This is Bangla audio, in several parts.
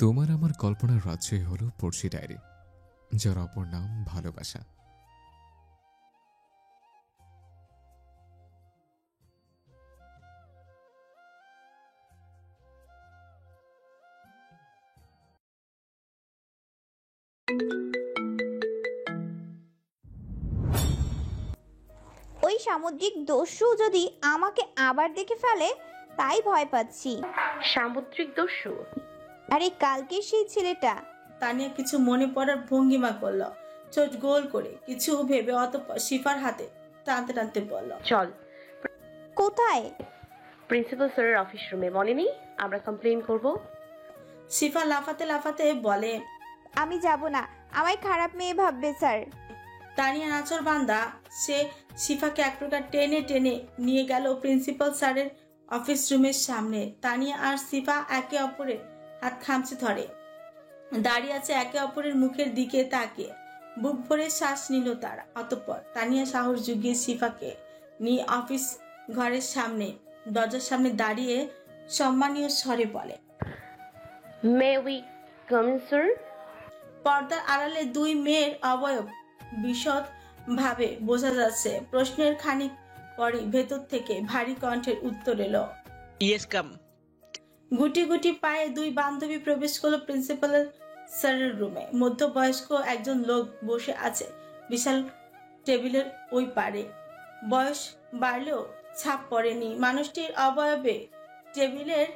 তোমার আমার কল্পনার রাজ্যই হলো পড়শি ডায়েরি, যার অপর নাম ভালোবাসা। ওই সামুদ্রিক দস্যু যদি আমাকে আবার দেখে ফেলে তাই ভয় পাচ্ছি। সামুদ্রিক দস্যু? আরে কালকে সেই ছেলেটা। তানিয়া কিছু মনে পড়ার ভঙ্গিমা করলো, চোখ গোল করে কিছু ভেবে অতঃপর শিফার হাতে টানতে টানতে বলল, চল। কোথায়? প্রিন্সিপাল স্যারের অফিস রুমে, মনে নেই আমরা কমপ্লেইন করব? শিফা লাফাতে লাফাতে বলে, আমি যাব না, আমায় খারাপ মেয়ে ভাববে স্যার। তানিয়া নাচর বান্দা সে শিফাকে এক প্রকার টেনে টেনে নিয়ে গেল প্রিন্সিপাল স্যারের অফিস রুমের সামনে। তানিয়া আর শিফা একে অপরের হাত খামচে ধরে দাঁড়িয়ে আছে, একে অপরের মুখের দিকে তাকিয়ে বুক ভরে শ্বাস নিল তারা। অতঃপর তানিয়া সাহস জুগিয়ে শিফাকে নিয়ে অফিস ঘরের সামনে দরজার সামনে দাঁড়িয়ে সম্মানীয় স্বরে বলে, may we come in sir? পর্দার আড়ালে দুই মেয়ের অবয়ব বিশদ ভাবে বোঝা যাচ্ছে। প্রশ্নের খানিক পরই ভেতর থেকে ভারী কণ্ঠের উত্তর এলো, ইয়েস কাম। গুটি গুটি পায়ে দুই বান্ধবী প্রবেশ করলো প্রিন্সিপালের স্যারের রুমে। মধ্যবয়স্ক একজন লোক বসে আছে বিশাল টেবিলের ওই পারে। বয়স বাড়লেও ছাপ পড়েনি মানুষটির অবয়বে। টেবিলের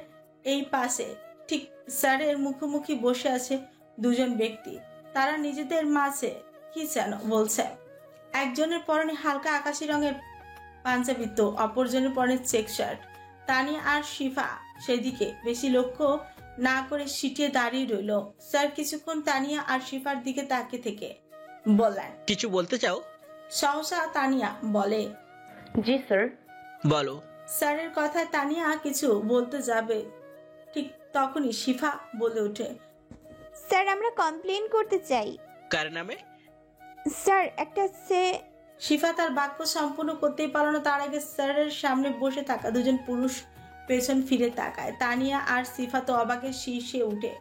এই পাশে ঠিক স্যারের মুখোমুখি বসে আছে দুজন ব্যক্তি। তারা নিজেদের মাঝে কি যেন বলছে। একজনের পরনে হালকা আকাশি রঙের পাঞ্জাবি তো অপরজনের পরনে চেক শার্ট। তানিয়া আর শিফা সেদিকে বেশি লক্ষ্য না করে সিটিয়ে দাঁড়িয়ে রইল। স্যার কিছুক্ষণ তানিয়া আর শিফার দিকে তাকিয়ে থেকে বললেন, কিছু বলতে চাও? সহসা তানিয়া বলে, জি স্যার। বলো। স্যারের কথায় তানিয়া কিছু বলতে যাবে, ঠিক তখনই শিফা বলে ওঠে, স্যার আমরা কমপ্লেন করতে চাই। কার নামে? স্যার একটা শিফা তার বাক্য সম্পূর্ণ করতেই পারল না, তার আগে স্যারের সামনে বসে থাকা দুজন পুরুষ পেছন ফিরে তাকায়। তানিয়া আর শিফা তো অবাকের শীর্ষে উঠে।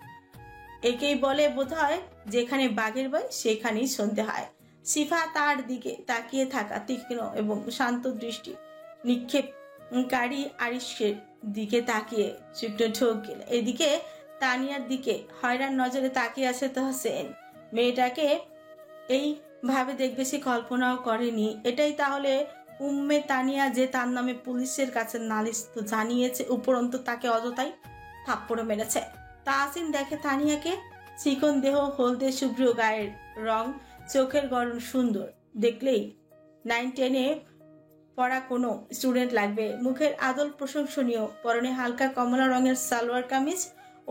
একেই বলে বোধহয় যেখানে বাঘের ভয় সেখানেই শুনতে হয়। শিফা তার দিকে তাকিয়ে থাকা তীক্ষ্ণ এবং শান্ত দৃষ্টি নিক্ষেপকারী আরিশের দিকে তাকিয়ে শুকনো ঠোক গেল। এদিকে তানিয়ার দিকে হয়রান নজরে তাকিয়ে আছে তাহসেন। মেয়েটাকে এই ভাবে দেখবে সে কল্পনাও করেনি। এটাই তাহলে উম্মে তানিয়া, যে তার নামে পুলিশের কাছে নালিশ তো জানিয়েছে, উপরন্ত তাকে অযথাই থাপ্পড় মেরেছে। তাহসিন দেখে তানিয়াকে, চিকন দেহ, হলদে শুভ্র গায়ের রং, চোখের গড়ন সুন্দর, দেখলেই 9-10-এ পড়া কোনো স্টুডেন্ট লাগবে। মুখের আদল প্রশংসনীয়, পরনে হালকা কমলা রঙের সালোয়ার কামিজ,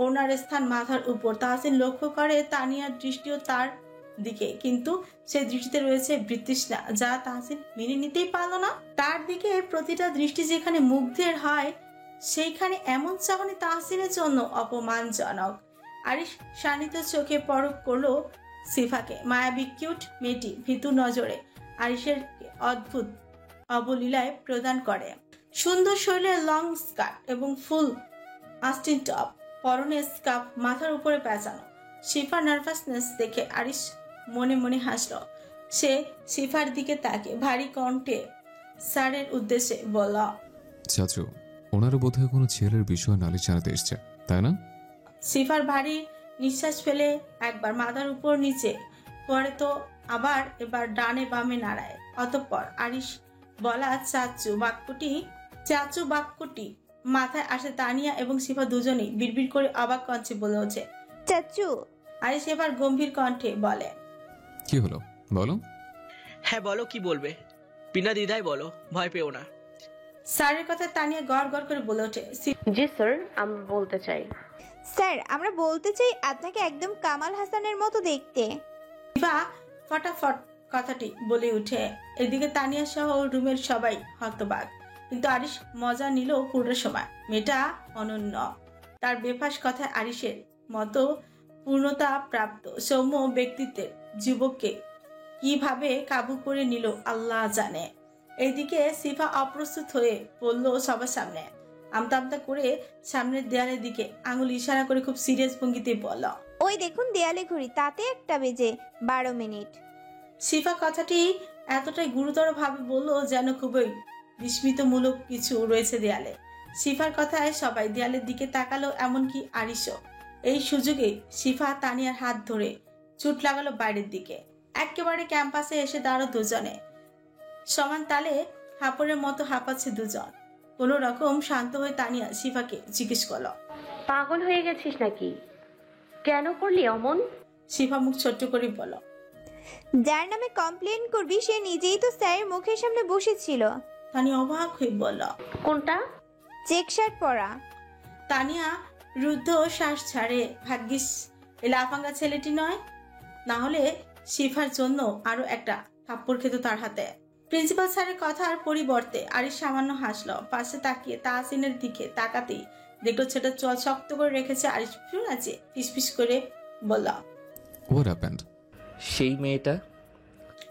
ওনার স্থান মাথার উপর। তাহসিন লক্ষ্য করে তানিয়ার দৃষ্টিও তার দিকে, কিন্তু সে দৃষ্টিতে রয়েছে বিতৃষ্ণা, যা তাহসিন মেনে নিতেই পারল না। তার দিকে প্রতিটা দৃষ্টি যেখানে মুগ্ধের হয়, সেইখানে এমন চাহনি তাহসিনের জন্য অপমানজনক। আরিশ শানিত চোখে পরখ করলো শিফাকে। মায়াবী কিউট মেয়েটি ভীতু নজরে আরিশের অদ্ভুত অবলীলায় প্রদান করে। সুন্দর শরীরের লং স্কার্ট এবং ফুল আস্টিন টপ, পরনে স্কার্ফ, মাথার উপরে পেঁচানো। শিফার নার্ভাসনেস দেখে আরিশ মনে মনে হাসল। সে শিফার দিকে তাকে ভারী কণ্ঠে স্যারের উদ্দেশ্যে বলল, চাচু, ওনারও বোধহয় কোনো ছেলের বিষয়ে নালিশ জানাতে এসছে, তাই না? শিফার ভারী নিঃশ্বাস ফেলে একবার মাথার উপর নিচে পরে তো আবার এবার ডানে বামে নাড়ায়। অতঃপর আরিশ বলা চাচু বাক্যটি মাথায় আসে। তানিয়া এবং শিফা দুজনেই বিড়বিড় করে অবাক কণ্ঠে বলে ওঠে, চাচু। আরিশ এবার গম্ভীর কণ্ঠে বলে, কি হলো বলো? হ্যাঁ বলো, কি বলবে? বিনা দ্বিধায় বলো, ভয় পেও না। স্যারের কথা তানিয়া গড় গড় করে বলে ওঠে, জি স্যার, আমরা বলতে চাই। স্যার আমরা বলতে চাই আপনাকে একদম কামাল হাসানের মতো দেখতে। শিফা ফটাফট কথাটি বলে উঠে। এদিকে তানিয়া সহ রুমের সবাই হতবাক, কিন্তু আরিশ মজা নিল পুরো সময়। মেয়েটা অনন্য, তার বেফাস কথায় আরিশের মতো পূর্ণতা প্রাপ্ত সৌম্য ব্যক্তিত্বের যুবককে কিভাবে কাবু করে নিল আল্লাহ জানে। এইদিকে শিফা অপ্রস্তুত হয়ে পড়ল সবার সামনে। আমতা আমতা করে সামনের দেয়ালের দিকে আঙুল ইশারা করে খুব সিরিয়াস ভঙ্গিতে বলল, ওই দেখুন দেয়ালে ঘড়ি, তাতে 1টা বেজে 12 মিনিট। শিফা কথাটি এতটাই গুরুতর ভাবে বলল যেন খুবই বিস্মিতমূলক কিছু রয়েছে দেয়ালে। শিফার কথায় সবাই দেয়ালের দিকে তাকালো, এমনকি আরিশও। এই সুযোগে শিফা তানিয়ার হাত ধরে ছুট লাগালো বাইরের দিকে। একেবারে ক্যাম্পাসে এসে দাঁড়ালো দুজনে। সমান তালে হাঁপড়ের মতো হাঁপাচ্ছে দুজন। কোনো রকম শান্ত হয়ে তানিয়া শিফাকে জিজ্ঞেস করলো, পাগল হয়ে গেছিস নাকি? কেন করলি অমন? শিফা মুখ ছোট্ট করে বলল, যার নামে কমপ্লেন করবি সে নিজেই তো স্যারের মুখের সামনে বসেছিল। তানিয়া অবাক হয়ে বলল, কোনটা? চেক শার্ট পরা। তানিয়া রুদ্ধ শ্বাস ছাড়ে। ভাগ্যিস এই লাফাঙ্গা ছেলেটি নয়, না হলে শিফার জন্য আরো একটা থাপ্পড় খেত তার হাতে। প্রিন্সিপাল স্যারের কথার পরিবর্তে আরিশ সামান্য হাসলো। পাশে তাকিয়ে তাহসিনের দিকে তাকাতেই দেখলো ছেলেটা চোয়াল শক্ত করে রেখেছে। আরিশ ফিউ নাচে ফিসফিস করে বলল, হোয়াট হ্যাপেন্ড? সেই মেয়েটা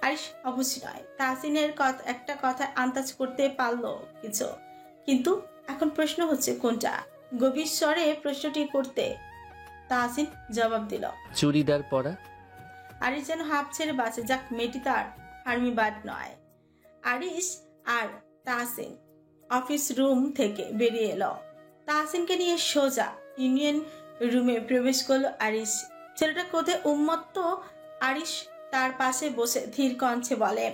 আরিশ অবশ্যই নয়। তাহসিনের একটা কথা আন্দাজ করতে পারলো কিছু, কিন্তু এখন প্রশ্ন হচ্ছে কোনটা। গভীর স্বরে প্রশ্নটি করতে তাহসিন জবাব দিল, চুড়িদার পরা। আরিশ যেন হাফ ছেড়ে বাঁচে। যাক, মেয়েটি তার আর্মি বাদ নয়। আরিশ আর তাহসিন অফিস রুম থেকে বেরিয়ে এলো। তাহসিনকে নিয়ে সোজা ইউনিয়ন রুমে প্রবেশ করলো আরিশ। ছেলেটা কোথায় উন্মত্ত। আরিশ তার পাশে বসে ধীর কণ্ঠে বলে,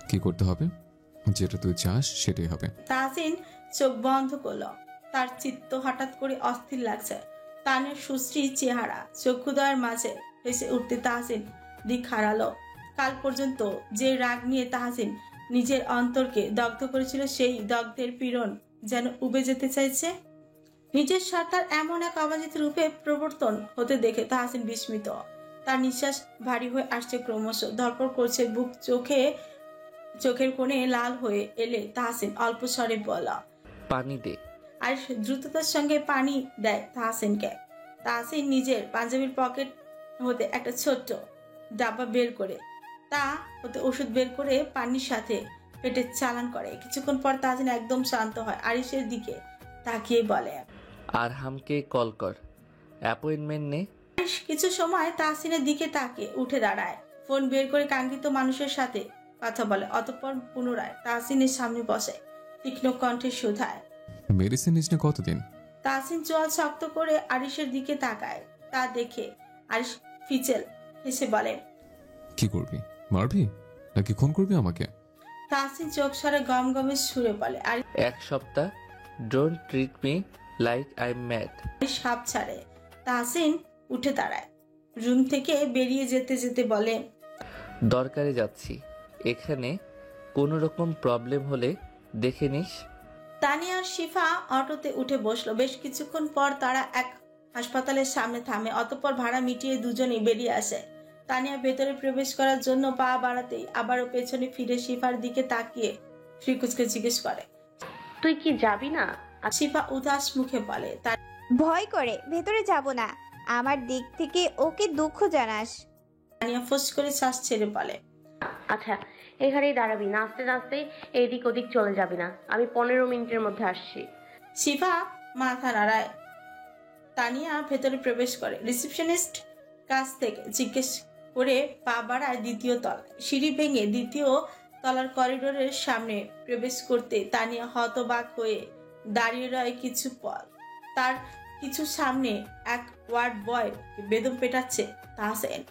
কি করতে হবে? যেটা তুই চাস সেটাই হবে। তাহসিন চোখ বন্ধ করলো। তার চিত্ত হঠাৎ করে অস্থির লাগছে। তানের সুশ্রী চেহারা চক্ষুদয়ের মাঝে ভেসে উঠতে তাহসিন দিক হারালো। কাল পর্যন্ত যে রাগ নিয়ে তাহসিন নিজের অন্তরকে দগ্ধ করেছিল, সেই দগ্ধের পীড়ন যেন উবে যেতে চাইছে। নিজের সত্তার এমন এক অবাঞ্ছিত রূপে প্রবর্তন হতে দেখে তাহসিন বিস্মিত। তার নিঃশ্বাস ভারী হয়ে আসছে ক্রমশ, ধরপড় করছে বুক। চোখের কোণে লাল হয়ে এলে তাহসিন অল্প স্বরে বলা, পানি দে। আর দ্রুততার সঙ্গে পানি দেয় তাহসিনকে। তাহসিন নিজের পাঞ্জাবির পকেট হতে একটা ছোট্ট ডাব্বা বের করে তা হতে ওষুধ বের করে পানির সাথে পেটে চালান করে। কিছুক্ষণ পর তাহসিন একদম শান্ত হয়। আরিশের দিকে তাকিয়ে বলে, আর হামকে কল কর, অ্যাপয়েন্টমেন্ট নে। আরিশ কিছু সময় তাহসিনের দিকে তাকিয়ে উঠে দাঁড়ায়। ফোন বের করে কাঙ্ক্ষিত মানুষের সাথে কথা বলে। অতঃপর পুনরায় তাহসিনের সামনে বসে, তীক্ষ্ণ কণ্ঠে শুধায়, মেডিসিন নিস কতদিন? তাহসিন চোয়াল শক্ত করে আরিশের দিকে তাকায়। তা দেখে আরিশ ফিচেল হেসে বলে, কি করবি? মারবি নাকি খুন করবি আমাকে? তাহসিন চোখ সরে গম গমের সুরে বলে। এক সপ্তাহ। Don't treat me like I am mad. Arish হাঁপ ছাড়ে। তাহসিন উঠে দাঁড়ায়। রুম থেকে বেরিয়ে যেতে যেতে বলে, দরকারে যাচ্ছি, এখানে কোনো রকম প্রবলেম হলে দেখে নিস। তানিয়া আর শিফা অটোতে উঠে বসলো। বেশ কিছুক্ষণ পর তারা এক হাসপাতালের সামনে থামে। অতঃপর ভাড়া মিটিয়ে দুজনেই বেরিয়ে আসে। তানিয়া ভেতরে প্রবেশ করার জন্য পা বাড়াতেই আবারও পেছনে ফিরে শিফার দিকে তাকিয়ে শ্রীকুচকে জিজ্ঞেস করে, তুই কি যাবি না? শিফা উদাস মুখে বলে, ভয় করে ভেতরে যাব না। আমার দিক থেকে ওকে দুঃখ জানাস। তানিয়া ফোঁস করে শ্বাস ছেড়ে বলে, আচ্ছা, এখানেই দাঁড়াবি, নাচতে নাচতে এদিক ওদিক চলে যাবি না। আমি 15 মিনিটের মধ্যে আসছি। শিফা মাথা নাড়ায়। তানিয়া ভেতরে প্রবেশ করে। রিসেপশনিস্ট কাছ থেকে জিজ্ঞেস করে পা বাড়ায় দ্বিতীয় তলায়। সিঁড়ি ভেঙে দ্বিতীয় তলার করিডোরের সামনে প্রবেশ করতে তানিয়া হতবাক হয়ে দাঁড়িয়ে রয় কিছু পর। তার কিছু সামনে এক ওয়ার্ড বয় বেদম পেটাচ্ছে তাহসিন।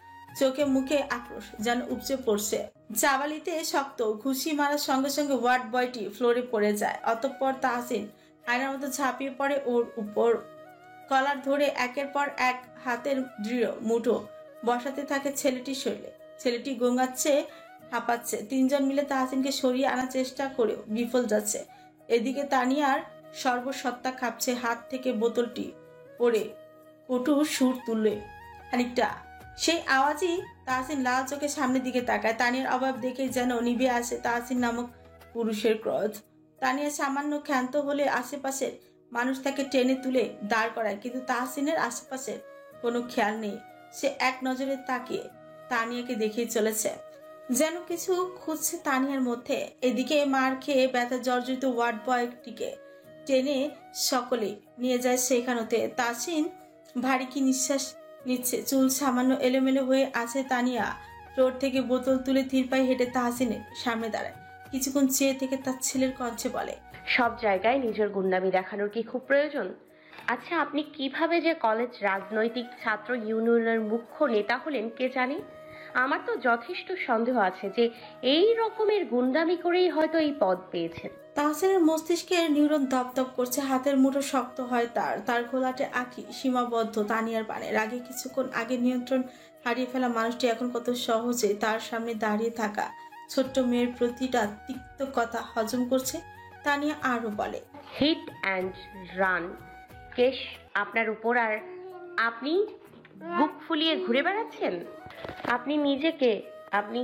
চোখে মুখে আক্রোশ যেন উপচে পড়ছে। চাবালিতে শক্ত ঘুষি মারার সঙ্গে সঙ্গে ওয়ার্ড বয়টি ফ্লোরে পড়ে যায়। অতঃপর তাহসিন আয়নার মতো ঝাঁপিয়ে পড়ে ওর উপর। কলার ধরে একের পর এক হাতের দৃঢ় মুঠো বসাতে থাকে ছেলেটির শরীরে। ছেলেটি গোঙাচ্ছে, হাঁপাচ্ছে। তিনজন মিলে তাহসিনকে সরিয়ে আনার চেষ্টা করেও বিফল যাচ্ছে। এদিকে তানিয়ার সর্বসত্তা কাঁপছে। হাত থেকে বোতলটি পড়ে কটু সুর তুললে খানিকটা। সেই আওয়াজই তাহসিন লাল চোখে সামনের দিকে তাকায়। তানিয়ার অভাব দেখে যেন নিভে আসে তাহসিন নামক পুরুষের ক্রোধ। তানিয়া সামান্য ক্ষান্ত হলে আশেপাশের মানুষ তাকে টেনে তুলে দাঁড় করায়, কিন্তু তাহসিনের আশেপাশের কোনো খেয়াল নেই। সে এক নজরে তাকিয়ে তানিয়াকে দেখিয়ে চলেছে, যেন কিছু খুঁজছে তানিয়ার মধ্যে। এদিকে মার খেয়ে ব্যথা জর্জরিত ওয়ার্ড বয়টিকে টেনে সকলে নিয়ে যায় সেখানেতে। তাসিন ভারী কি নিঃশ্বাস নিচ্ছে, চুল সামান্য এলোমেলো হয়ে আছে। তানিয়া ফ্লোর থেকে বোতল তুলে ধীর পায়ে হেঁটে তাহসিনের সামনে দাঁড়ায়। কিছুক্ষণ চেয়ে থেকে তার ছেলের কণ্ঠে বলে, সব জায়গায় নিজের গুন্ডামি দেখানোর কি খুব প্রয়োজন? আচ্ছা, আপনি কিভাবে যে কলেজ রাজনৈতিক ছাত্র ইউনিয়নের মুখ্য নেতা হলেন কে জানে? আমার তো যথেষ্ট সন্দেহ আছে যে এই রকমের গুন্ডামি করেই হয়তো এই পদ পেয়েছেন। তাহসিনের মস্তিষ্কের নিউরন দপদপ করছে, হাতের মুঠো শক্ত হয় তার ঘোলাটে আঁখি সীমাবদ্ধ তানিয়ার পানে। রাগে কিছুক্ষণ আগে নিয়ন্ত্রণ হারিয়ে ফেলা মানুষটি এখন কত সহজে তার সামনে দাঁড়িয়ে থাকা ছোট্ট মেয়ের প্রতিটা তিক্ত কথা হজম করছে। তানিয়া আরো বলে, হিট অ্যান্ড রান কেশ আপনার উপর, আর আপনি বুক ফুলিয়ে ঘুরে বেড়াচ্ছেন। আপনি নিজেকে, আপনি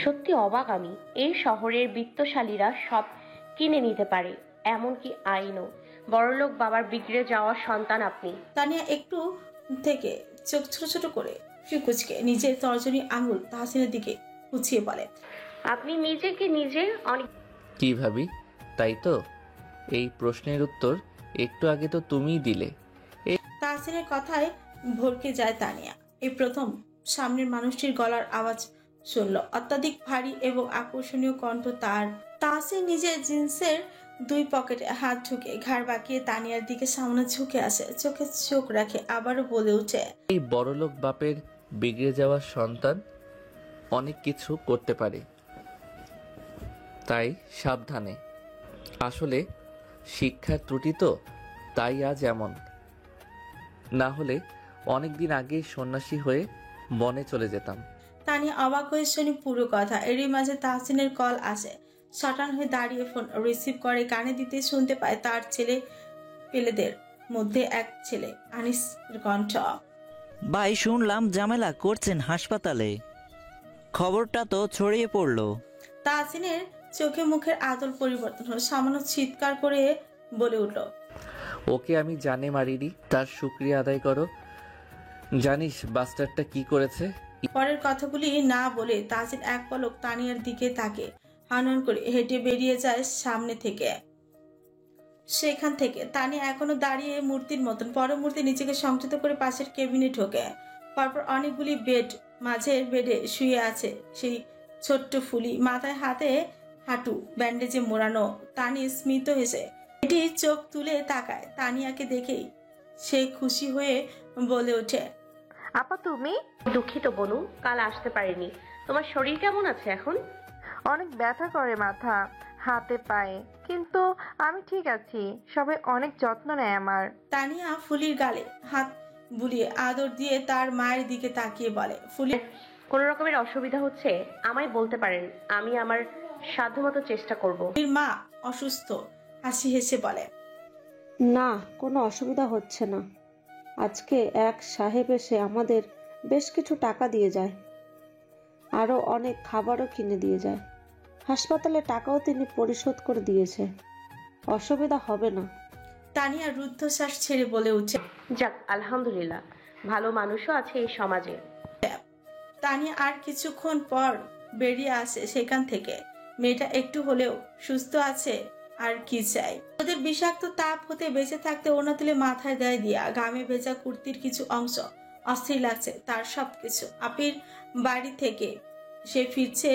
সত্যি অবাক। আমি এই শহরের বিত্তশালীরা সব কিনে নিতে পারে, এমনকি আইনও। বড়লোক বাবার বিগড়ে যাওয়া সন্তান আপনি। তানিয়া একটু থেকে চোখ ছোট ছোট করে ফিকুচকে নিজের তর্জনী আঙুল তাহসিনের দিকে উঁচিয়ে বলে, আপনি নিজেকে নিজে অনেক কি ভাবি তাই তো? এই প্রশ্নের উত্তর একটু আগে তো তুমিই দিলে। তাহসিনের কথায় ভরকে যায় তানিয়া। এই প্রথম সামনের মানুষটির গলার আওয়াজ শুনল, অত্যাধিক ভারী এবং আকর্ষণীয় কণ্ঠ তার। তাহসিন নিজের জিন্সের দুই পকেটে হাত ঢুকে ঘাড় বাঁকিয়ে তানিয়ার দিকে সামনে ঝুঁকে আসে, চোখে চোখ রাখে, আবারও বলে ওঠে, এই বড়লোক বাপের বিগড়ে যাওয়া সন্তান অনেক কিছু করতে পারে, তাই সাবধানে। আসলে শিক্ষার ত্রুটি তো, তাই আজ এমন। না হলে অনেক দিন আগেই সন্ন্যাসী হয়ে বনে চলে যেতাম। তানিয়া অবাক হয়ে শুনি পুরো কথা। এরই মাঝে তাহসিনের কল আসে। শটান হয়ে দাঁড়িয়ে ফোন রিসিভ করে, কানে দিতে শুনতে পায় তার ছেলে পেলেদের মধ্যে এক ছেলে আনিসের কণ্ঠ। ভাই, শুনলাম ঝামেলা করছেন হাসপাতালে, খবরটা তো ছড়িয়ে পড়লো। তাহসিনের চোখে মুখের আদল পরিবর্তন হলো, সামান্য চিৎকার করে বলে উঠল, ওকে আমি জানে মারিনি, তার শুকরিয়া আদায় করো। জানিস বাস্টারটা কি করেছে? পরের কথাগুলি না বলে তাহসিন এক পলক তানিয়ার দিকে তাকে হানন করে হেঁটে বেরিয়ে যায় সামনে থেকে। সেখান থেকে তানিয়া এখনো দাঁড়িয়ে মূর্তির মতন। পরমুহূর্তে নিজেকে সংযত করে পাশের কেবিনে ঢোকে। পরপর অনেকগুলি বেড, মাঝের বেডে শুয়ে আছে সেই ছোট্ট ফুলি, মাথায় হাতে হাঁটু ব্যান্ডেজে মোড়ানো। তানি স্মিত হেসে এটি চোখ তুলে তাকায়। তানিয়াকে দেখেই সে খুশি হয়ে বলে ওঠে, আপা তুমি? দুঃখিত বনু, কাল আসতে পারিনি। তোমার শরীর কেমন আছে এখন? অনেক ব্যথা করে মাথা, হাতে পায়ে, কিন্তু আমি ঠিক আছি। সবাই অনেক যত্ন নেয় আমার। তানিয়া ফুলির গালে হাত বুলিয়ে আদর দিয়ে তার মায়ের দিকে তাকিয়ে বলে, ফুলি কোনো রকমের অসুবিধা হচ্ছে আমায় বলতে পারেন, আমি আমার সাধ্যমতো চেষ্টা করব। ফুলির মা অসুস্থ। হাসি হেসে বলে, না, কোনো অসুবিধা হচ্ছে না। আজকে এক সাহেব এসে আমাদের বেশ কিছু টাকা দিয়ে যায়, আরও অনেক খাবারও কিনে দিয়ে যায়। হাসপাতালে টাকাও তিনি পরিশোধ করে দিয়েছে, অসুবিধা হবে না। তানিয়া রুদ্ধশ্বাস ছেড়ে বলে উঠে, যাক, আলহামদুলিল্লাহ, ভালো মানুষও আছে এই সমাজে। তানিয়া আর কিছুক্ষণ পর বেরিয়ে আসে সেখান থেকে। মেয়েটা একটু হলেও সুস্থ আছে, আর কি চাই। ওদের বিষাক্ত তাপ হতে বেঁচে থাকতে ওনা তুলে মাথায় দেয় দিয়া। ঘামে ভেজা কুর্তির কিছু অংশ অস্থির লাগছে তার। সবকিছু আপির বাড়ি থেকে সে ফিরছে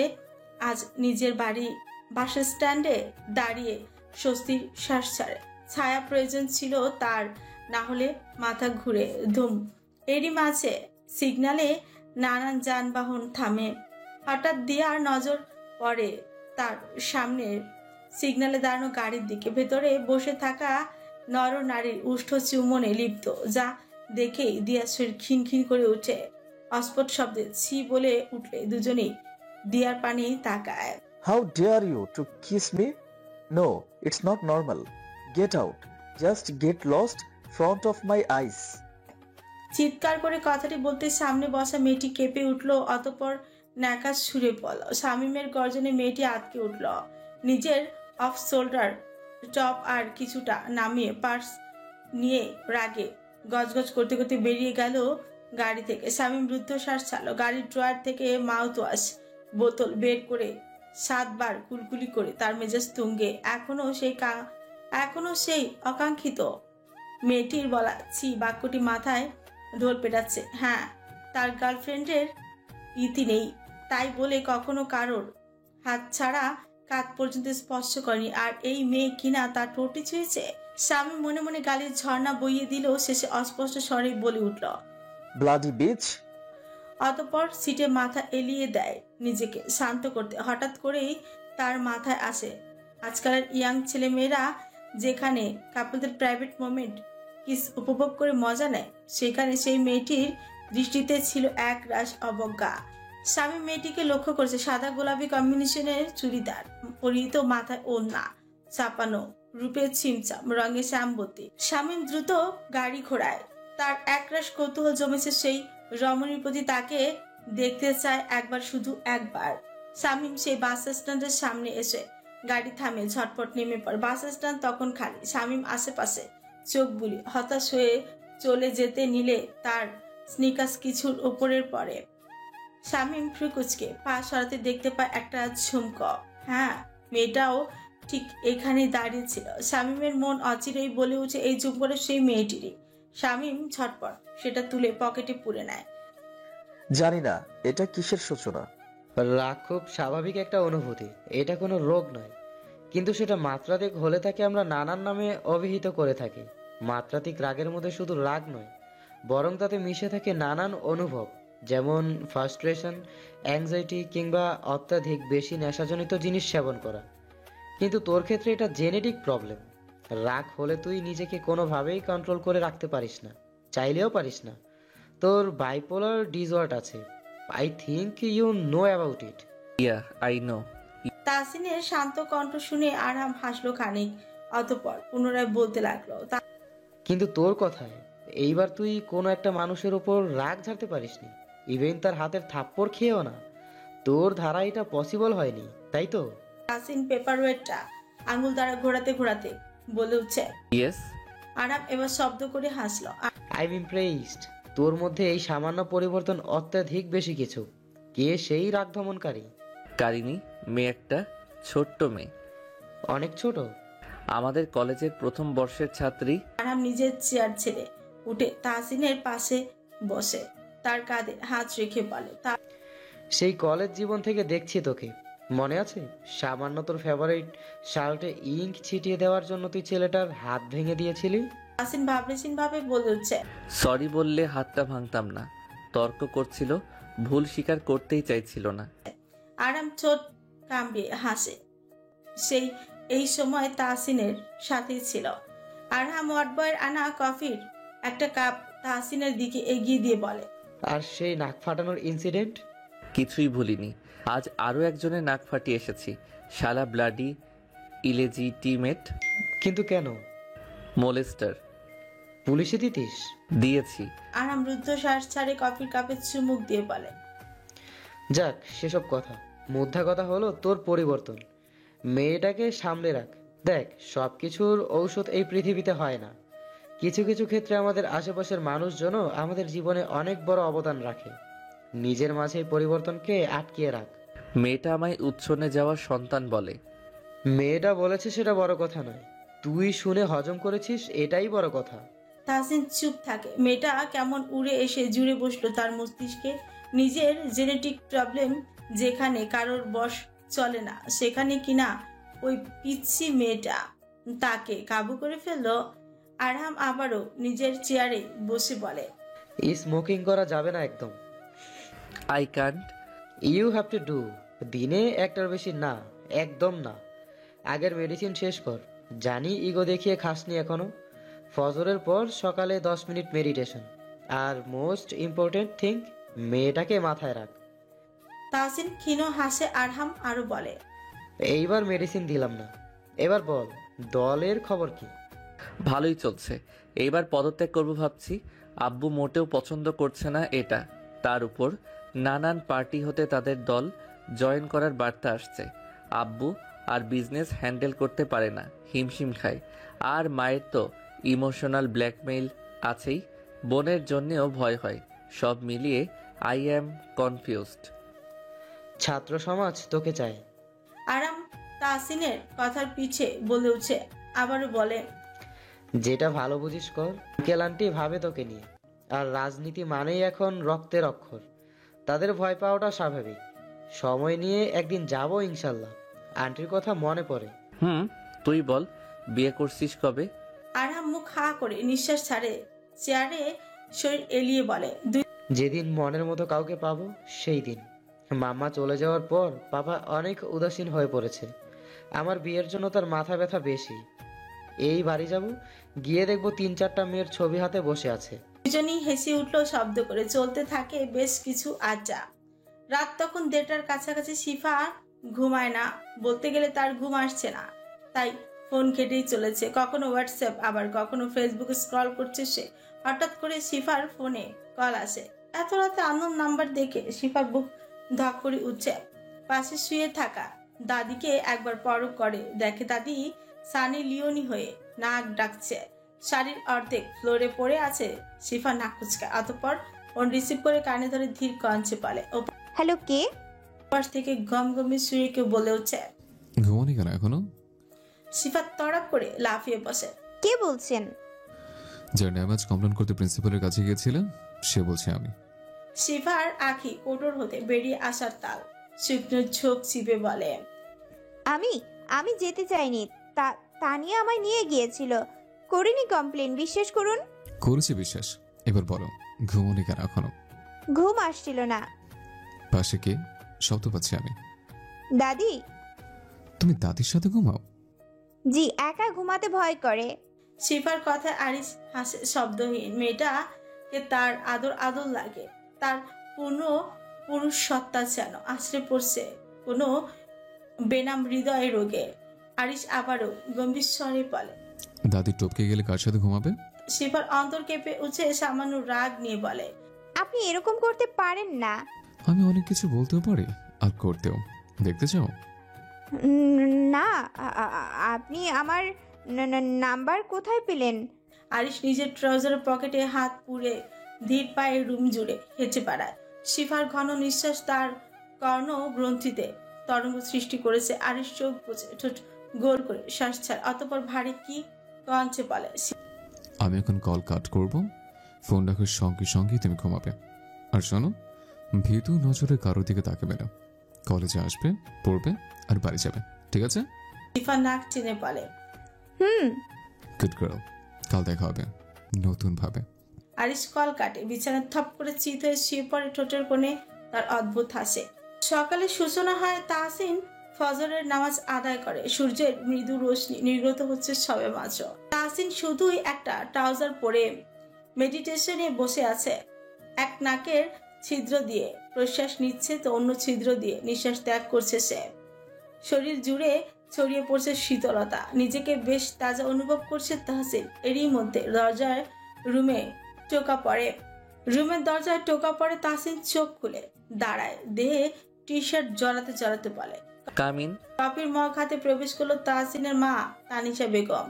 আজ নিজের বাড়ি। বাস স্ট্যান্ডে দাঁড়িয়ে স্বস্তির শ্বাস ছাড়ে। ছায়া প্রয়োজন ছিল তার, না হলে মাথা ঘুরে ধুম। এরই মাঝে সিগনালে নানান যানবাহন থামে। হঠাৎ দিয়ার নজর পড়ে তার সামনের সিগনালে দাঁড়ানো গাড়ির দিকে। ভেতরে বসে থাকা নর নারীর উষ্ঠ চুম্বনে লিপ্ত, যা দেখেই দিয়ার শরীর খিনখিন করে উঠে। অস্ফুট শব্দে ছি বলে উঠলে দুজনেই দিয়ার পানে তাকায়। How dare you to kiss me? No, it's not normal. Get out. Just get lost front of my eyes. চিৎকার করে কথাটি বলতে সামনে বসা মেয়েটি কেঁপে উঠল। অতঃপর ন্যাকা সুরে বল। শামীমের গর্জনে মেয়েটি আটকে উঠল। নিজের অফ শোল্ডার টপ আর কিছুটা নামিয়ে পার্স নিয়ে রাগে গজগজ করতে করতে বেরিয়ে গেল গাড়ি থেকে। শামীম রুদ্ধশ্বাস ছাড়ল। গাড়ির ড্রয়ার থেকে মাউথ ওয়াশ বোতল বের করে 7 বার কুলকুলি করে তার মেজাজ তুঙ্গে। এখনো সেই এখনো সেই অকাঙ্ক্ষিত মেয়েটির বলা ছি বাক্যটি মাথায় ঢোল পেটাচ্ছে। হ্যাঁ, তার গার্লফ্রেন্ডের ইতি নেই, তাই বলে কখনো কারোর হাত ছাড়া কাঁধ পর্যন্ত স্পর্শ করেনি। আর এই মেয়ে কিনা তার ঠোঁটে ছুঁয়েছে। স্বামী মনে মনে গালির ঝর্ণা বইয়ে দিল, শেষে অস্পষ্ট স্বরে বলে উঠল, ব্লাডি বিচ। অতঃপর সিটে মাথা এলিয়ে দেয় নিজেকে শান্ত করতে। হঠাৎ করেই তার মাথায় আসে আজকালের ইয়াং ছেলেমেয়েরা যেখানে কাপলদের প্রাইভেট মোমেন্ট কিস উপভোগ করে মজা নেয়, সেখানে সেই মেয়েটির দৃষ্টিতে ছিল এক রাশ অবজ্ঞা। স্বামী মেয়েটিকে লক্ষ্য করেছে। সাদা গোলাপি কম্বিনেশনের চুড়িদার পরিহিত, মাথায় ওড়না চাপানো, রূপের ছিমছাম রঙে শ্যামবতী। স্বামী দ্রুত গাড়ি ঘোড়ায়। তার একরাশ কৌতূহল জমেছে সেই রমণীর প্রতি। তাকে দেখতে চায় একবার, শুধু একবার। শামীম সেই বাস স্ট্যান্ডের সামনে এসে গাড়ি থামে, ঝটপট নেমে পড়ে। বাস স্ট্যান্ড তখন খালি। শামীম আশেপাশে চোখ বুলি হতাশ হয়ে চলে যেতে নিলে তার স্নিকার্স কিছুর উপরের পরে। শামীম ফ্রিকুচকে পা সরাতে দেখতে পায় একটা ঝুমক। হ্যাঁ, মেয়েটাও ঠিক এখানে দাঁড়িয়ে ছিল। শামীমের মন অচিরেই বলে উঠে এই ঝুমকোটা সেই মেয়েটিরই। শামীম ঝটপট সেটা তুলে পকেটে পুরে নেয়। জানি না এটা কিসের সূচনা। রাগ খুব স্বাভাবিক একটা অনুভূতি, এটা কোনো রোগ নয়, কিন্তু সেটা মাত্রাধিক হলে তাকে আমরা নানান নামে অভিহিত করে থাকি। মাত্রাধিক রাগের মধ্যে শুধু রাগ নয়, বরং তাতে মিশে থাকে নানান অনুভব, যেমন ফ্রাস্ট্রেশন, অ্যাংজাইটি কিংবা অত্যাধিক বেশি নেশাজনিত জিনিস সেবন করা। কিন্তু তোর ক্ষেত্রে এটা জেনেটিক প্রবলেম। রাগ হলে তুই নিজেকে কোনোভাবেই কন্ট্রোল করে রাখতে পারিস না, চাইলেও পারিস না। তোর বাইপোলার ডিসঅর্ডার আছে। I think you know about it. Yeah, I know. তাসিনের শান্ত কণ্ঠ শুনে আরাম হাসলো খানিক, অতঃপর পুনরায় বলতে লাগলো, কিন্তু তোর কথায় এইবার তুই কোনো একটা মানুষের উপর রাগ ঝাড়তে পারিসনি, ইভেন তার হাতের থাপ্পড় খেয়েও না। তোর ধারা এটা পসিবল হয়নি, তাই তো? তাসিন পেপার ওয়েটটা আঙুল দ্বারা ঘোরাতে ঘোরাতে বলে উঠছে। ইয়েস। আরাম এবার শব্দ করে হাসলো। I am impressed. তোর মধ্যে এই সামান্য পরিবর্তন অত্যাধিক বেশি কিছু। কে সেই রাগ দমনকারী? কারিনী, মেয়ে একটা, ছোট্ট মেয়ে। অনেক ছোট? আমাদের কলেজের প্রথম বর্ষের ছাত্রী। আরাম নিজের চেয়ার ছেড়ে উঠে তাসিনের পাশে বসে তার কাঁধে হাত রেখে বলে, সেই কলেজ জীবন থেকে দেখছি তোকে, মনে আছে? সামান্য তোর ফেভারিট শার্টে ইঙ্ক ছিটিয়ে দেওয়ার জন্য তুই ছেলেটার হাত ভেঙে দিয়েছিলি। তাসিন ভাবলেশীন ভাবে বলে উঠছে, সরি বললে হাতটা ভাঙতাম না। তর্ক করছিল, ভুল স্বীকার করতেই চাইছিল না। আরাম ঠোঁট কামড়িয়ে হাসে। সেই এই সময় তাহসিনের সাথেই ছিল। আরহাম ওয়ার্ডবয়ের আনা কফির একটা কাপ তাহসিনের দিকে এগিয়ে দিয়ে বলে, আর সেই নাক ফাটানোর ইনসিডেন্ট? কিছুই ভুলিনি। আজ আরো একজনের নাক ফাটিয়ে এসেছি, শালা ব্লাডি ইলেজিটিমেট। কিন্তু কেন? মোলেস্টার। পুলিশে দিতিস? দিয়েছি। আরাম রুদ্ধশ্বাস ছাড়ে কফির কাপে চুমুক দিয়ে বলে, যাক সেসব কথা, মুদ্রা কথা হলো তোর পরিবর্তন। মেয়েটাকে সামলে রাখ। দেখ, সবকিছুর ঔষধ এই পৃথিবীতে হয় না। কিছু কিছু ক্ষেত্রে আমাদের আশেপাশের মানুষজনও আমাদের জীবনে অনেক বড় অবদান রাখে। নিজের মাঝে এই পরিবর্তনকে আটকিয়ে রাখ। মেয়েটা আমায় উচ্ছনে যাওয়ার সন্তান বলে। মেয়েটা বলেছে সেটা বড় কথা নয়, তুই শুনে হজম করেছিস এটাই বড় কথা। তাহসিন চুপ থাকে। মেয়েটা কেমন উড়ে এসে জুড়ে বসলো তার মস্তিষ্কে। নিজের জেনেটিক প্রবলেম যেখানে কারোর বশ চলে না, সেখানে কিনা ওই পিচ্ছি মেয়েটা তাকে কাবু করে ফেললো। আরহাম আবারও নিজের চেয়ারে বসে বলে, স্মোকিং করা যাবে না একদম। I can't. You have to do. দিনে একটার বেশি না, একদম না। আগের মেডিসিন শেষ কর। জানি ইগো দেখিয়ে খাসনি এখনো। ফজরের পর সকালে 10 মিনিট মেডিটেশন। আর মোস্ট ইম্পর্টেন্ট থিং, মেয়েটাকে মাথায় রাখ। তাহসিন ক্ষীণ হাসে। আরহাম আরো বলে, এইবার মেডিসিন দিলাম না। এবার বল, দলের খবর কি? ভালোই চলছে। এইবার পদত্যাগ করব ভাবছি। আব্বু মোটেও পছন্দ করছে না এটা। তার উপর নানান পার্টি হতে তাদের দল জয়েন করার বার্তা আসছে। আব্বু আর বিজনেস হ্যান্ডেল করতে পারে না, হিমশিম খায়। আর মায়ের তো ইমোশনাল ব্ল্যাকমেইল আছেই, বোনের জন্যেও ভয় হয়। সব মিলিয়ে আই অ্যাম কনফিউজড। ছাত্র সমাজ তোকে চায়। আরাম তাহসিনের কথার পিছে বলে উঠছে, আবারও বলে, যেটা ভালো বুঝিস কর। আঙ্কেল আন্টি ভাবে তোকে নিয়ে, আর রাজনীতি মানেই এখন রক্তের অক্ষর। তাদের ভয় পাওয়াটা স্বাভাবিক। সময় নিয়ে একদিন যাবো ইনশাল্লাহ। আন্টির কথা মনে পড়ে। তুই বল, বিয়ে করছিস কবে? আরহাম মুখ হা করে নিঃশ্বাস ছাড়ে, চেয়ারে শরীর এলিয়ে বলে, যেদিন মনের মতো কাউকে পাবো সেই দিন। মাম্মা চলে যাওয়ার পর পাপা অনেক উদাসীন হয়ে পড়েছে। আমার বিয়ের জন্য তার মাথা ব্যথা বেশি। এই বাড়ি যাব, গিয়ে দেখবো 3-4টা মেয়ের ছবি হাতে বসে আছে। দুজনই হেসে উঠল শব্দ করে। চলতে থাকে বেশ কিছু আড্ডা। রাত তখন 1:30টার কাছাকাছি। শিফা ঘুমায় না, বলতে গেলে তার ঘুম আসছে না, তাই ফোন কেটেই চলেছে। কখনো হোয়াটসঅ্যাপ, আবার কখনো ফেসবুকে স্ক্রল করছে সে। হঠাৎ করে শিফার ফোনে কল আসে। এত রাতে আননোন নাম্বার দেখে শিফার বুক ধক করে উঠছে। পাশে শুয়ে থাকা দাদিকে একবার পরখ করে, দেখে দাদি সানি লিওনি হয়ে নাক ডাকছে। শাড়ির অর্ধেক ফ্লোরে পড়ে আছে। শিফা নাক কুচকায়, অতঃপর ফোন রিসিভ করে কানে ধরে ধীর কঞ্চে বলে, হ্যালো, কে? পাশ থেকে গমগমে শুয়ে কেউ বলে উঠছে, ঘুমানি কেন এখনো? শিফা তড়াপ করে লাফিয়ে বসে। কে বলছেন? যার নামাজ কমপ্লেন করতে প্রিন্সিপালের কাছে গিয়েছিলেন সে বলছে আমি। শিফার আঁখি কোটর হতে বেরিয়ে আসার তাল। শুকনো ঝোঁক চিপে বলে, আমি যেতে চাইনি। তানিয়া আমায় নিয়ে গিয়েছিল, করিনি কমপ্লেন, বিশ্বাস করুন। করেছি বিশ্বাস। এবার বলো, ঘুমানি কেন এখনো? ঘুম আসছিল না। পাশে কে? শব্দ পাচ্ছি আমি। দাদি। তুমি দাদির সাথে ঘুমাও? জি, একা ঘুমাতে ভয় করে। শিফার কথায় আরিশ হাসে শব্দহীন। মেয়েটাকে তার আদর আদর লাগে। তার পূর্ণ পুরুষ সত্তা যেন আশ্রে পড়ছে কোনো বেনাম হৃদয় রোগে। আরিশ আবারও গম্ভীর স্বরে বলে, দাদি টপকে গেলে কার সাথে ঘুমাবে? শিফার অন্তর কেঁপে উঠে সামান্য রাগ নিয়ে বলে, আপনি এরকম করতে পারেন না। আমি অনেক কিছু বলতেও পারি আর করতেও। দেখতে চাও? না, আপনি আমার নাম্বার কোথায় পেলেন? আরিশ নিজের ট্রাউজারের পকেটে হাত পুরে ধীর পায়ে রুম জুড়ে হেঁটে বেড়ায়। শিফার ঘন নিঃশ্বাস তার কর্ণ গ্রন্থিতে তরঙ্গ সৃষ্টি করেছে। আরিশ চোখ বুজে ঠোঁট গোল করে শ্বাস ছাড়, অতঃপর ভারী কি কঞ্চে বলে, আমি এখন কল কাট করব, ফোন রাখার সঙ্গে সঙ্গে তুমি ঘুমাবে। আর শোনো, ভীতু নজরে কারোর দিকে তাকাবে না। কলেজে আসবে, পড়বে আর বাড়ি যাবে, ঠিক আছে? শিফা নাক টেনে বলে, গুড গার্ল। কাল দেখা হবে নতুন ভাবে। আরিশ কল কাটে, বিছানায় থপ করে চিত হয়ে শুয়ে পড়ে। ঠোঁটের কোণে তার অদ্ভুত হাসে। সকালে সূচনা হয়। তাহসিন ফজরের নামাজ আদায় করে। সূর্যের মৃদু রোশনি নির্গত হচ্ছে সবে মাত্র। তাহসিন শুধুই একটা ট্রাউজার পরে মেডিটেশনে বসে আছে। এক নাকের ছিদ্র দিয়ে প্রশ্বাস নিচ্ছে, তো অন্য ছিদ্র দিয়ে নিঃশ্বাস ত্যাগ করছে সে। শরীর জুড়ে ছড়িয়ে পড়ছে শীতলতা। নিজেকে বেশ তাজা অনুভব করছে তাহসিন। এরই মধ্যে রুমের দরজায় টোকা পড়ে। তাহসিন চোখ খুলে দাঁড়ায়, দেহে টি শার্ট জড়াতে জড়াতে বলে, কামিন। কফির মগ হাতে প্রবেশ করলো তাহসিনের মা তানিশা বেগম।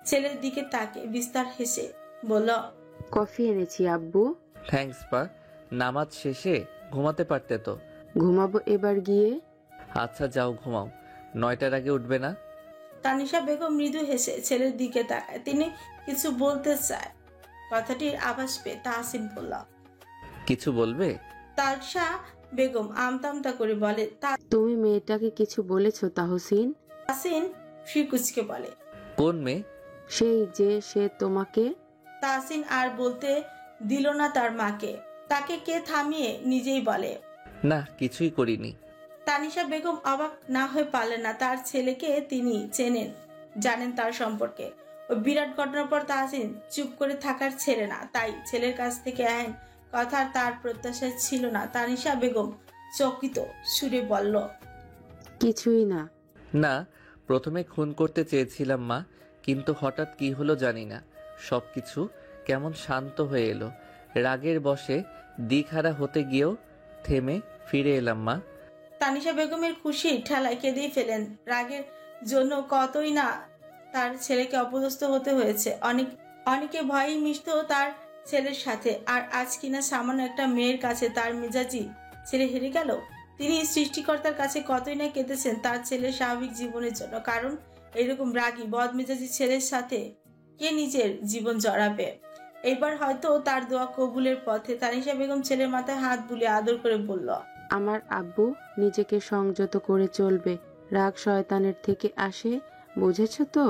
ছেলের দিকে তাকে বিস্তার হেসে বলল, কফি এনেছি আব্বু। থ্যাঙ্কস পা। নামাজ শেষে ঘুমাতে পারতে তো। ঘুমাবো এবার গিয়ে। আচ্ছা যাও ঘুমাও, 9টার আগে উঠবে না? তানিশা বেগম মৃদু হেসে ছেলের দিকে তাকায়। তিনি কিছু বলতে চায়, কথাটির আভাস পেয়ে তাহসিন বলল, কিছু বলবে? তানিশা বেগম আমতামতা করে বলে, তুমি মেয়েটাকে কিছু বলেছো তাহসিন? তাহসিন ফ্রিকুচকে বলে, কোন মেয়ে? সেই যে সে তোমাকে। তাহসিন আর বলতে দিল না তার মাকে। তাকে কে থামিয়ে নিজেই বলে, না কিছুই করিনি। তানিশা বেগম অবাক না হয়ে পারলেন না। তার ছেলেকে তিনি চেনেন, জানেন তার সম্পর্কে। ওই বিরাট ঘটনার পর তাহসিন চুপ করে থাকার ছেলে না, তাই ছেলের কাছ থেকে এহেন কথা তার প্রত্যাশা ছিল না। তানিশা বেগম চকিত সুরে বলল, কিছুই না। না, প্রথমে খুন করতে চেয়েছিলাম মা, কিন্তু হঠাৎ কি হলো জানি না, সবকিছু কেমন শান্ত হয়ে এলো। রাগের বশে দিকহারা হতে গিয়েও থেমে ফিরে এলাম মা। তানিশা বেগমের খুশি ঠেলায় কেঁদেই ফেলেন। রাগের জন্য কতই না তার ছেলেকে অপদস্থ হতে হয়েছে। অনেকে ভয়ই মিশত তার ছেলের সাথে, আর আজ কিনা সামান্য একটা মেয়ের কাছে তার মেজাজি ছেলে হেরে গেল। তিনি সৃষ্টিকর্তার কাছে কতই না কেঁদেছেন তার ছেলের স্বাভাবিক জীবনের জন্য, কারণ এরকম রাগী বদমেজাজি ছেলের সাথে কে নিজের জীবন জড়াবে? এবার হয়তো তার দোয়া কবুলের পথে। তানিশা বেগম ছেলের মাথায় হাত বুলিয়ে আদর করে বলল, আমার আব্বু নিজেকে সংযত করে চলবে, রাগ শয়তানের থেকে আসে, বুঝেছো তো?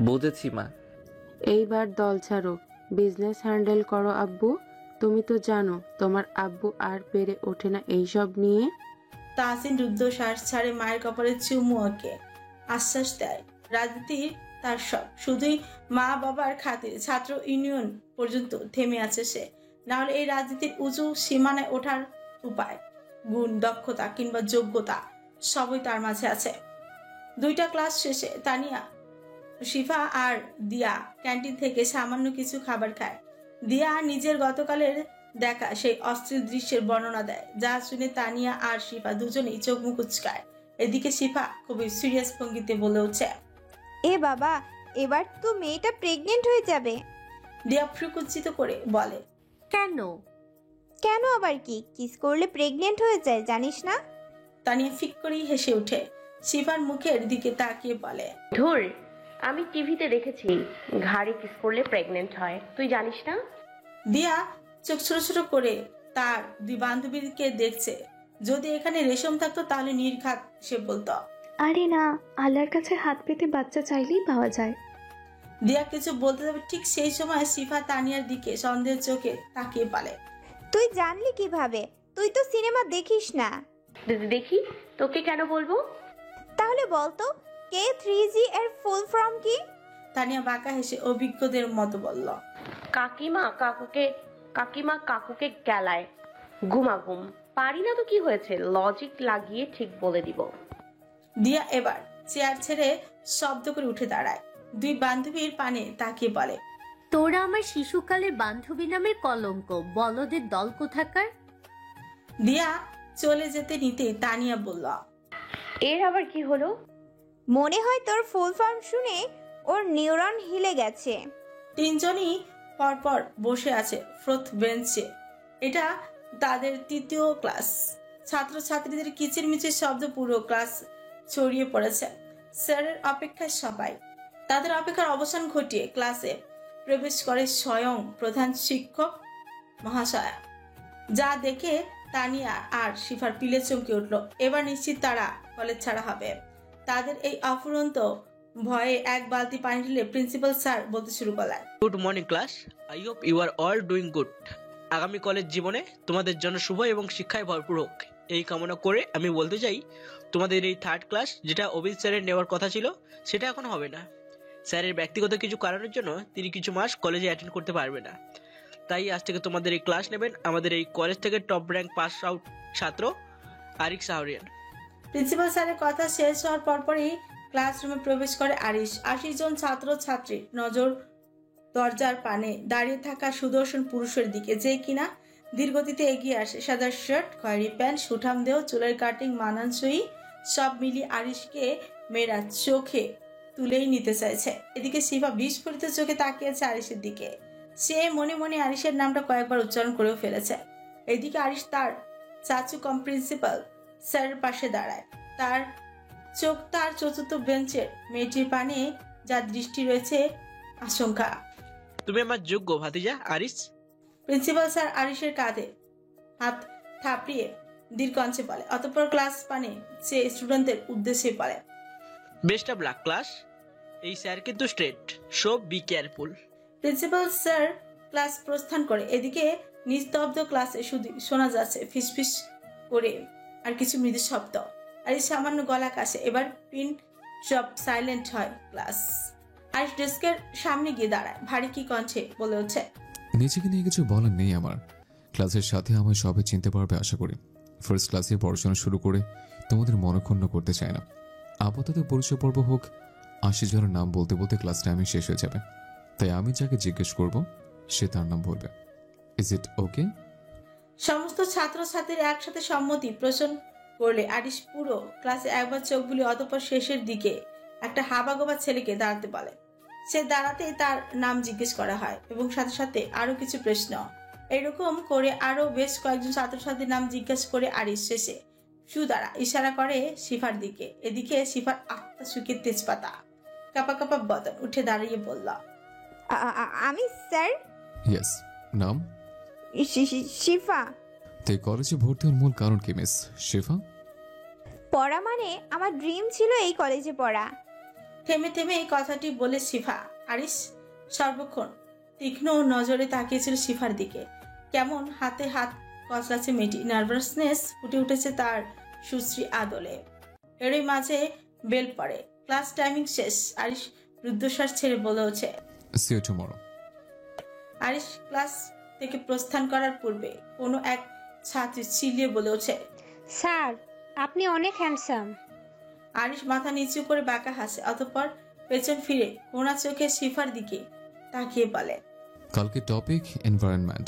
বুঝেছি মা। এইবার দল ছাড়ো, বিজনেস হ্যান্ডেল করো আব্বু। তুমি তো জানো তোমার আব্বু আর পেরে ওঠে না এইসব নিয়ে। তাহসিন রুদ্ধশ্বাস ছাড়ে, মায়ের কপালে চুমু আঁকে আশ্বাস দেয়, রাজনীতির তার সব, শুধুই মা বাবার খাতিরে ছাত্র ইউনিয়ন পর্যন্ত থেমে আছে সে। নাহলে এই রাজনীতির উঁচু সীমানায় ওঠার উপায়, গুণ, দক্ষতা কিংবা যোগ্যতা সবই তার মাঝে আছে। 2টা ক্লাস শেষে তানিয়া, শিফা আর দিয়া ক্যান্টিন থেকে সামান্য কিছু খাবার খায়। দিয়া নিজের গতকালের দেখা সেই অশ্লীল দৃশ্যের বর্ণনা দেয়, যা শুনে তানিয়া আর শিফা দুজনেই চোখ মুখ কুঁচকায়। এদিকে শিফা খুবই সিরিয়াস ভঙ্গিতে বলে উঠছে, এ বাবা, এবার তো মেয়েটা প্রেগনেন্ট হয়ে যাবে। দিয়া ফ্রুকুচ্ছিত করে বলে, কেন? কেন আবার কি? কিস করলে প্রেগনেন্ট হয়ে যায় জানিস না? তানিয়া ফিক করেই হেসে উঠে শিফার মুখের দিকে তাকিয়ে বলে, ধুর, আমি টিভিতে দেখেছি ঘাড়ে কিস করলে প্রেগনেন্ট হয়, তুই জানিস না? দিয়া চোখ ছোট ছোট করে তার 2 বান্ধবীকে দেখছে। যদি এখানে রেশম থাকতো তাহলে নির্ঘাত সে বলতো, আরে না, আল্লাহর কাছে হাত পেতে বাচ্চা চাইলেই পাওয়া যায়। দিয়া কিছু বলতে যাবে, ঠিক সেই সময় শিফা তানিয়ার দিকে সন্দেহের চোখে তাকিয়ে বলে, তুই জানলি কিভাবে? তুই তো সিনেমা দেখিস না। দেখি, তোকে কেন বলবো? তাহলে বলতো K3G এর ফুল ফর্ম কি? তানিয়া বাঁকা হেসে অভিজ্ঞদের মতো বলল, কাকিমা কাকুকে গেলায় ঘুমাঘুম। পারি না তো কি হয়েছে, লজিক লাগিয়ে ঠিক বলে দিব। দিয়া এবার চেয়ার ছেড়ে শব্দ করে উঠে দাঁড়ায়, 2 বান্ধবীর পানে তাকিয়ে বলে, তোরা আমার শিশুকালের বান্ধবী নামের কলঙ্ক, বলদের দল কোথাকার। দিয়া চলে যেতে নিতেই তানিয়া বলল, এর আবার কি হলো? মনে হয় তোর ফুল ফর্ম শুনে ওর নিউরন হিলে গেছে। 3 জনই পরপর বসে আছে ফোর্থ বেঞ্চে। এটা তাদের 3য় ক্লাস। ছাত্রছাত্রীদের কিচিরমিচির শব্দ পুরো ক্লাস ছড়িয়ে পড়েছে। স্যারের অপেক্ষায় সবাই। তাদের অপেক্ষার অবসান ঘটিয়ে ক্লাসে প্রবেশ করে স্বয়ং প্রধান শিক্ষক মহাশয়া। যা দেখে তানিয়া আর শিফার পিলে চমকে উঠল। এবার নিশ্চিত তারা কলেজ ছাড়া হবে। তাদের এই অফুরন্ত ভয়ে এক বালতি পানি ঢেলে প্রিন্সিপাল স্যার বলতে শুরু করলেন, good morning class, I hope you are all doing good. আগামী কলেজ জীবনে তোমাদের জন্য শুভ এবং শিক্ষায় ভরপুর হোক এই কামনা করে আমি বলতে চাই, তোমাদের এই 3rd ক্লাস যেটা অভিজিৎ স্যারের নেওয়ার কথা ছিল সেটা এখন হবে না। স্যারের ব্যক্তিগত কিছু কারণের জন্য তিনি কিছু মাস কলেজে অ্যাটেন্ড করতে পারবে না। তাই আজ থেকে তোমাদের এই ক্লাস নেবেন আমাদের এই কলেজ থেকে টপ র্যাঙ্ক পাস আউট ছাত্র আরিক শাহরিয়ান। প্রিন্সিপাল স্যারের কথা শেষ হওয়ার পরপরই ক্লাসরুমে প্রবেশ করে আরিশ। 80 জন ছাত্র ছাত্রী নজর দরজার পানে দাঁড়িয়ে থাকা সুদর্শন পুরুষের দিকে, যে কিনা ধীরগতিতে এগিয়ে আসে। সাদা শার্ট, খয়েরি প্যান্ট, সুঠাম দেহ, চুলের কাটিং মানানসই, সব মিলিয়ে আরিশকে মেয়েরা চোখে তুলেই নিতে চাইছে। এদিকে শিফা বিস্ফোরিত চোখে তাকিয়েছে আরিশের দিকে। সে মনে মনে আরিশের নামটা কয়েকবার উচ্চারণ করেও ফেলেছে। এদিকে আরিশ তার চাচু কম প্রিন্সিপাল স্যারের পাশে দাঁড়ায়। তার চোখ তার 4র্থ বেঞ্চের মেয়েটির পানে, যার দৃষ্টি রয়েছে আশঙ্কা। তুমি আমার যোগ্য ভাতিজা আরিশ। প্রিন্সিপাল স্যার আরিশের কাঁধে হাত থাপড়িয়ে দীর্ঘঞ্চে বলে, অতঃপর ক্লাস পানে সে স্টুডেন্টদের উদ্দেশ্যে বলে, বেস্ট অফ লাক ক্লাস। এই স্যার কিন্তু straight, so be careful. Principal sir class প্রস্থান করে। এদিকে নিস্তব্ধ ক্লাসে শুধু শোনা যাচ্ছে ফিসফিস করে আর কিছু মৃদু শব্দ। আর এই সামান্য গলা কাশে। এবার পিন সব সাইলেন্ট হয় ক্লাস। আর ডেস্কের সামনে গিয়ে দাঁড়ায়, ভারী কি কণ্ঠে বলে ওঠে, নিজেকে নিয়ে কিছু বলার নেই আমার। ক্লাসের সাথে আমায় সবাই চিনতে পারবে আশা করি। ফার্স্ট ক্লাসে পড়াশোনা শুরু করে তোমাদের মনক্ষুণ্ণ করতে চাই না। আপাতত পরিচয় পর্ব হোক। 80 জনের নাম বলতে বলতে ক্লাস টাইমে শেষ হয়ে যাবে। তাই আমি যাকে জিজ্ঞেস করব সে তার নাম বলবে। ইজ ইট ওকে? সমস্ত ছাত্রছাত্রীরা একসাথে সম্মতি পোষণ করলে আরিশ পুরো ক্লাসে একবার চোখ বুলিয়ে অতঃপর শেষের দিকে একটা হাবাগোবা ছেলেকে দাঁড়াতে বলে। সে দাঁড়াতে তার নাম জিজ্ঞেস করা হয় এবং সাথে সাথে আরো কিছু প্রশ্ন। এরকম করে আরো বেশ কয়েকজন ছাত্রছাত্রীর নাম জিজ্ঞাসা করে আরিশ শেষে দ্বারা ইশারা করে শিফার দিকে। এদিকে শিফার আত্মা শুকিয়ে তেজপাতা। কাপা কাপা বদন উঠে দাঁড়িয়ে বলল, আমি স্যার ইয়েস। নাম? শিফা। তুই কলেজে ভর্তি হওয়ার মূল কারণ কি মিস শিফা? পড়া মানে আমার ড্রিম ছিল এই কলেজে পড়া। থেমে থেমে এই কথাটি বলে শিফা। আরিশ সর্বক্ষণ তীক্ষ্ণ নজরে তাকিয়েছিল শিফার দিকে। কেমন হাতে হাত কচলাচ্ছে মেয়েটি। নার্ভাসনেস ফুটে উঠেছে তার সুশ্রী আদলে। এরই মাঝে বেল পড়ে। ক্লাস টাইমিং শেষ। আরিশ রুদ্ধশ্বাস ছেড়ে বলে ওঠে, see you tomorrow. Arish class থেকে প্রস্থান করার পূর্বে কোনো এক ছাত্রী চিল্লিয়ে বলে ওঠে, স্যার আপনি অনেক হ্যান্ডসাম। আরিশ মাথা নিচু করে বাঁকা হাসে, অতঃপর পেছন ফিরে কোনা চোখে শিফার দিকে তাকিয়ে বলে, কালকে টপিক এনভায়রনমেন্ট।